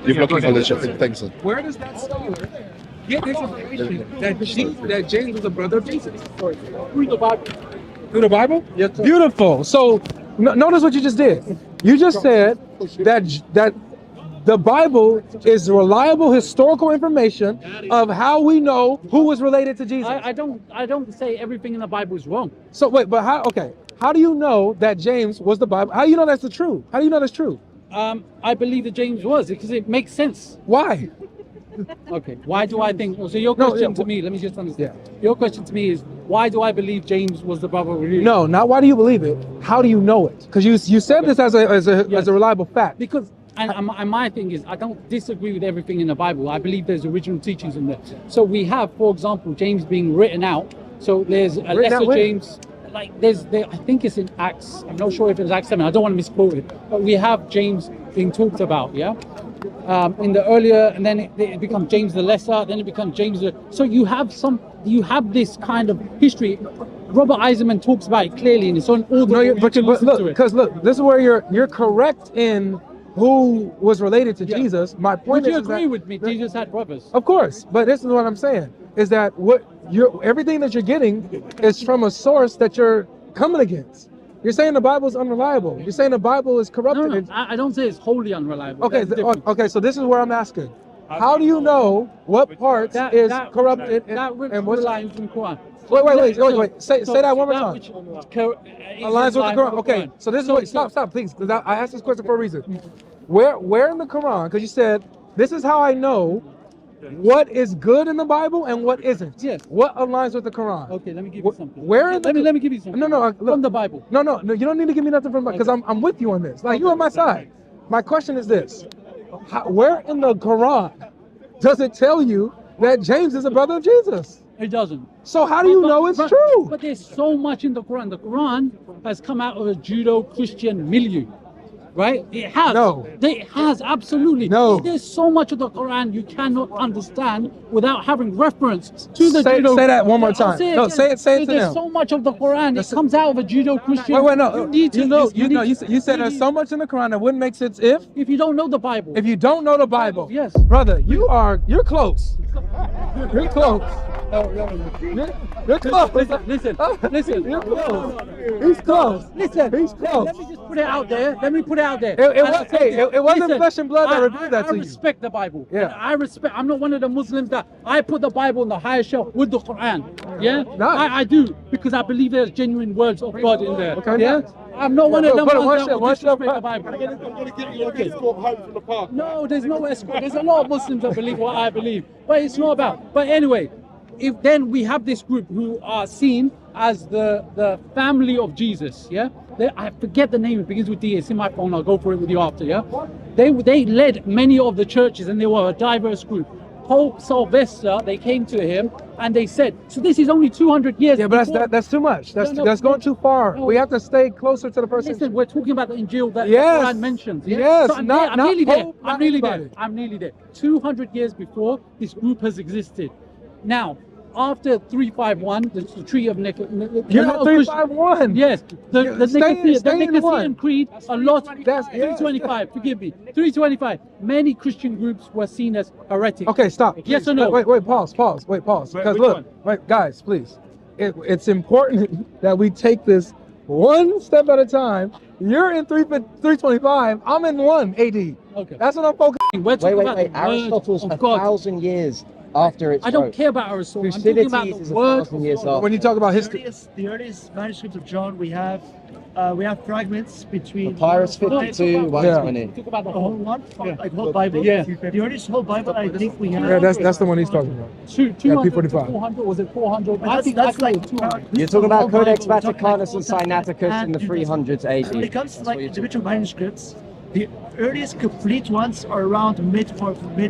You're blocking all the things. Where does that scholar get his information that James was a brother of Jesus? Through the Bible. Through the Bible? Yes, sir. Beautiful. So notice what you just did. You just said that the Bible is reliable historical information of how we know who was related to Jesus. I don't say everything in the Bible is wrong. So wait, but how? Okay, how do you know that James was the Bible? How do you know that's the truth? How do you know that's true? I believe that James was, because it makes sense. Why? Okay, why do I think? So your question to me, let me just understand. Your question to me is, why do I believe James was the brother of Jesus? No, not why do you believe it. How do you know it? Because you said this as a reliable fact. Because and my thing is, I don't disagree with everything in the Bible. I believe there's original teachings in there. So we have, for example, James being written out. So there's a lesser James. Like there, I think it's in Acts. I'm not sure if it's Acts 7. I don't want to misquote it. But we have James being talked about, yeah. In the earlier, and then it becomes James the Lesser. Then it becomes James the. So you have this kind of history. Robert Eisenman talks about it clearly in his own order. No, but look, this is where you're correct in who was related to Jesus. My point Would is, you agree with me? Jesus had brothers. Of course, but this is what I'm saying is that everything that you're getting is from a source that you're coming against. You're saying the Bible is unreliable. You're saying the Bible is corrupted. No, I don't say it's wholly unreliable. Okay, okay. So this is where I'm asking. How do you know what parts is corrupted and what's relies on the Quran? Wait. Say that one more time. Aligns with the Quran. Okay, so this is what. Stop, please. Because I asked this question for a reason. Where in the Quran? Because you said this is how I know what is good in the Bible and what isn't. Yes. What aligns with the Quran? Okay, let me give you something. Let me give you something. No. Look, from the Bible. No. You don't need to give me nothing from because I'm with you on this. Like you on my side. My question is this: where in the Quran does it tell you that James is a brother of Jesus? It doesn't. So how do you know it's true? But there's so much in the Quran. The Quran has come out of a Judo-Christian milieu, right? It has. No. It has, absolutely. No. There's so much of the Quran you cannot understand without having reference to the Say that one more time. No, say it to them. There's so much of the Quran. It comes out of a Judo-Christian. Wait, no. You need to know. You said there's so much in the Quran that wouldn't make sense if you don't know the Bible. If you don't know the Bible. Yes. Brother, you're close. You're close. You're close. Listen. You're close. He's close. Listen. He's close. Let me just put it out there. It wasn't flesh and blood that revealed that to you. I respect the Bible. Yeah. I'm not one of the Muslims that I put the Bible on the higher shelf with the Quran. Yeah. Nice. I do, because I believe there's genuine words of God in there. Okay. Yeah. I'm not one of them ones that would disrespect the Bible. I'm going to give you an escort home from the park. No, there's no escort. There's a lot of Muslims that believe what I believe, but it's not about. But anyway, if then we have this group who are seen as the family of Jesus, yeah. I forget the name. It begins with D. It's in my phone. I'll go for it with you after. Yeah. They led many of the churches, and they were a diverse group. Pope Sylvester, they came to him and they said, so this is only 200 years. Yeah, but that's too much. That's going too far. We have to stay closer to the person. Listen, we're talking about the Injil that the Quran mentions. Yeah? Yes, so I'm nearly there. 200 years before, this group has existed. Now, after 351, the Treaty of Nicaea. You're not 351. Yes, the Nicaean Creed. A lot. That's 325. Forgive me. 325. Many Christian groups were seen as heretics. Okay, stop. Yes or no? Wait, pause. Because look, guys, please. It's important that we take this one step at a time. You're in 325. I'm in 1 AD. Okay. That's what I'm focusing. We're talking about the Aristotle's word of 1,000 years after its I don't care about Aristotle. I'm talking about the is word 1,000 years after. When you talk about history, The earliest manuscripts of John, we have fragments between Papyrus 52, 120. Talk about the the whole whole one, like whole Bible. Yeah. The earliest whole Bible I think we have. yeah, that's the one he's talking about. 200 to 245. 400. Was it 400? That's like 200. You're talking about Codex Bible, Vaticanus and Sinaiticus in the 300s AD. When it comes to like That's what you're individual manuscripts, the earliest complete ones are around mid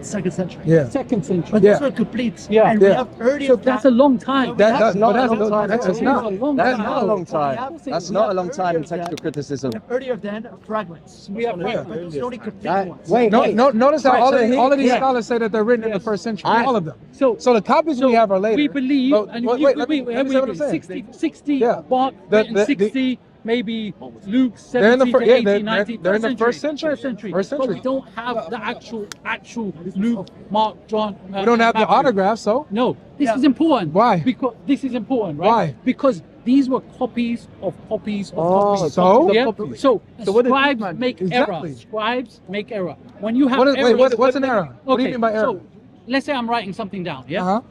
second century. Yeah. Second century. But those are complete. Yeah. And we Yeah. have earlier. So that's a long time. That's not a but long time. that's That's not. That's not a long We time. have- That's we not a have long time in earlier than- textual criticism. Earlier than fragments. We have But those are only complete ones. Wait, Notice how Right, all so of these yeah. scholars say that they're written in the first century. All of them. So the copies we have are later. we believe, But and wait, let me say what I'm saying. 60 Yeah. Mark, The- written the- 60, maybe Luke They're in the 17 fir- to yeah, 18, they're- 19, they're in the first first century. First century. First But century. we don't have the actual Luke, Mark, John. We don't have the Matthew. autographs, so No, this is important. Why? Because this is important, right? Why? Because these were copies of copies of Oh, copies. so? Yeah? Copies. So what did scribes Iman do? make Exactly. error. Scribes make error. When you have What is, errors, wait, what's an error? What do you mean by error? So let's say I'm writing something down. Yeah. Uh-huh.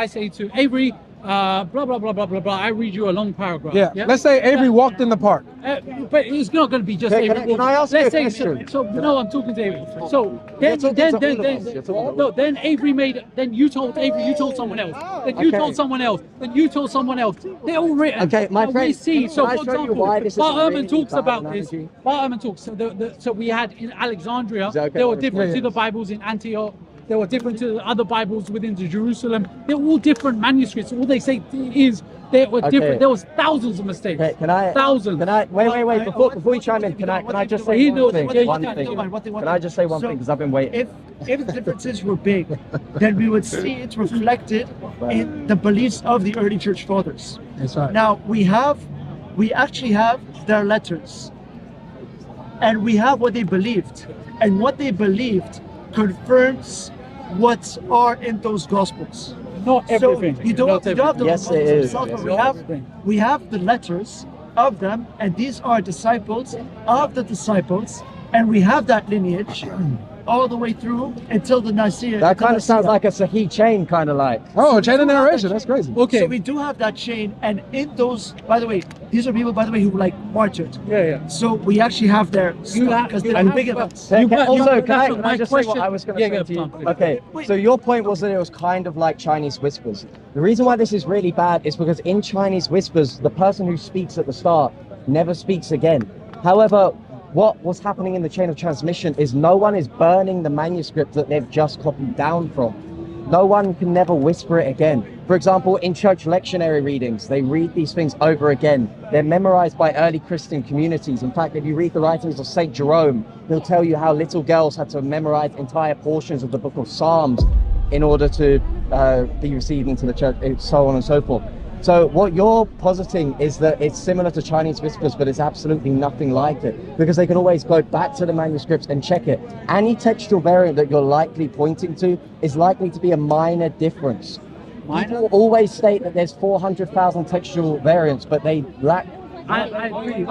I say to Avery, blah blah blah blah blah blah. I read you a long paragraph. Yeah. Let's say Avery walked in the park. But it's not going to be just Can Avery. I ask you Let's a say question? so. No, I'm talking to Avery. So then talking to all of us. You're talking to then Avery made. Then you told Avery. You told someone else. Then you Okay. told someone else. Then you told someone else. They're all written. Okay, my And friend, we see. So can I for show you example, why this is Bart a Ehrman really talks bad about this. analogy? Bart Ehrman talks. So we had in Alexandria. Is that okay? They were different Yeah, to the Bibles in Antioch. They were different to the other Bibles within the Jerusalem. They're all different manuscripts. All they say is they were different. There was thousands of mistakes. Okay, can I? Thousands. Can I? Wait. Before you chime in, can I just say one thing? Can I just say one thing? Because I've been waiting. If the differences were big, then we would see it reflected in the beliefs of the early church fathers. That's right. Now we actually have their letters, and we have what they believed, and what they believed confirms what are in those gospels. Not everything. So you don't have the Yes, it gospels is. themselves, Yes, but we have the letters of them, and these are disciples of the disciples, and we have that lineage all the way through until the Nicaea. That kind of sounds like a Sahih chain, kind of like. Oh, chain of narration. That's crazy. Okay. So we do have that chain, and in those, by the way, these are people, by the way, who like martyred. Yeah. So we actually have their stuff because they're big events. Can I my just say what question- I was going to Yeah, say yeah, to you? fine. Okay, so your point was that it was kind of like Chinese whispers. The reason why this is really bad is because in Chinese whispers, the person who speaks at the start never speaks again. However, what was happening in the chain of transmission is no one is burning the manuscript that they've just copied down from. No one can never whisper it again. For example, in church lectionary readings, they read these things over again. They're memorized by early Christian communities. In fact, if you read the writings of St. Jerome, he'll tell you how little girls had to memorize entire portions of the book of Psalms in order to be received into the church, so on and so forth. So what you're positing is that it's similar to Chinese whispers, but it's absolutely nothing like it, because they can always go back to the manuscripts and check it. Any textual variant that you're likely pointing to is likely to be a minor difference. People always state that there's 400,000 textual variants, but they lack. I agree.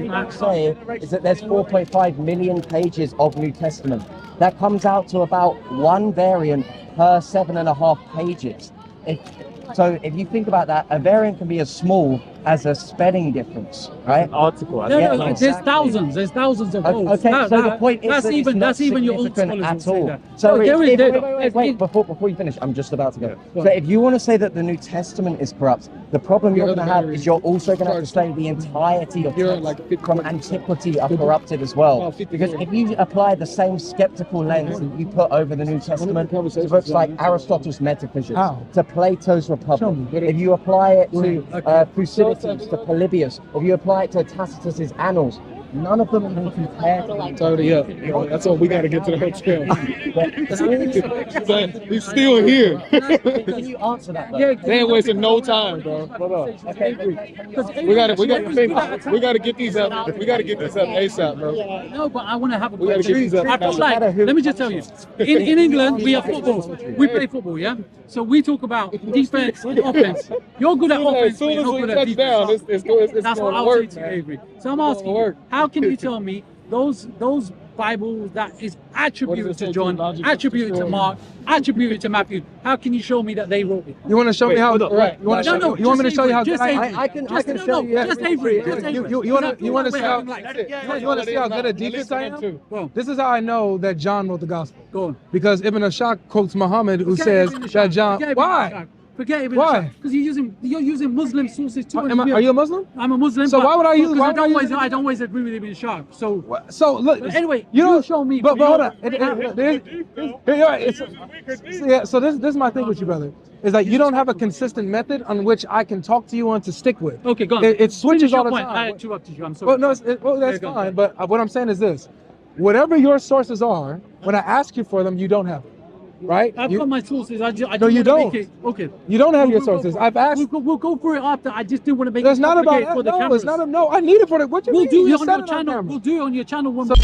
What say is that there's 4.5 million pages of New Testament. That comes out to about one variant per 7.5 pages. So if you think about that, a variant can be as small as a spelling difference, right? Article. No, Yeah, there's exactly. thousands. There's thousands of those. Okay, No, so no, the point is that's that even it's not that's even your own significant scholars at will say all. that. So No, there is- there- wait, before you finish, I'm just about to go. So if you want to say that the New Testament is corrupt, the problem you're going to have is you're also going to have to say the entirety of texts from antiquity are corrupted as well. Because if you apply the same skeptical lens that you put over the New Testament to books like Aristotle's Metaphysics, How? to Plato's Republic, if you apply it to Thucydides, to Polybius, if you apply it to Tacitus's Annals, none of them even compare to It's already up. That's what we got to get to the hotel. He's still here. Can you answer that? Though? They ain't wasting no time, bro. Hold on. We got to get these up. We got to get these up ASAP, bro. No, but I want to have a We gotta get these up. I feel like, let me just tell you, in England, we have football. We play football, yeah? So we talk about defense and offense. You're good at offense, As but soon you're as not we good at touch down, defense. it's That's going what to I'll work, say to you, man. Avery. So I'm asking you, how can you tell me those Bibles that is attributed to John, attributed to Mark, attributed to Matthew, how can you show me that they wrote it? You want to show me how? Right. You want No, no, you want me to show you how? just good I am? Avery. I can Just show you. just Avery. Just Avery. You want to see how? Like, You want to see how good a defense I am? Too. go on, This is how I know that John wrote the gospel. go on. Because Ibn Ashaq quotes Muhammad, who Forget says Ibn that Ishaq. John. Forget Ibn Why? Ishaq. Forget Ibn Why? Ishaq. Because you're using Muslim sources too. Are you a Muslim? I'm a Muslim. So but- why would I use- Because why I would I don't use always, it? I don't always agree with Ibn Ishaq. So So look. but anyway, you you don't show me. But hold on. Yeah. So this is my thing with you, brother. Is that you don't have a consistent method on which I can talk to you on to stick with. Okay, go on. It switches Finish your all the point. time. I interrupted you. I'm sorry. Well, no, that's Go on. fine. But what I'm saying is this: whatever your sources are, when I ask you for them, you don't have them. right? I've got my sources. I just No, you wanna don't. make it, okay. You don't have your We'll go- sources. I've asked. We'll go through it after. I just didn't want to make That's it not about complicated for the no. cameras. It's not a no. I need it for the. What you We'll mean? do You it on said your it channel. camera. We'll do it on your channel when. So-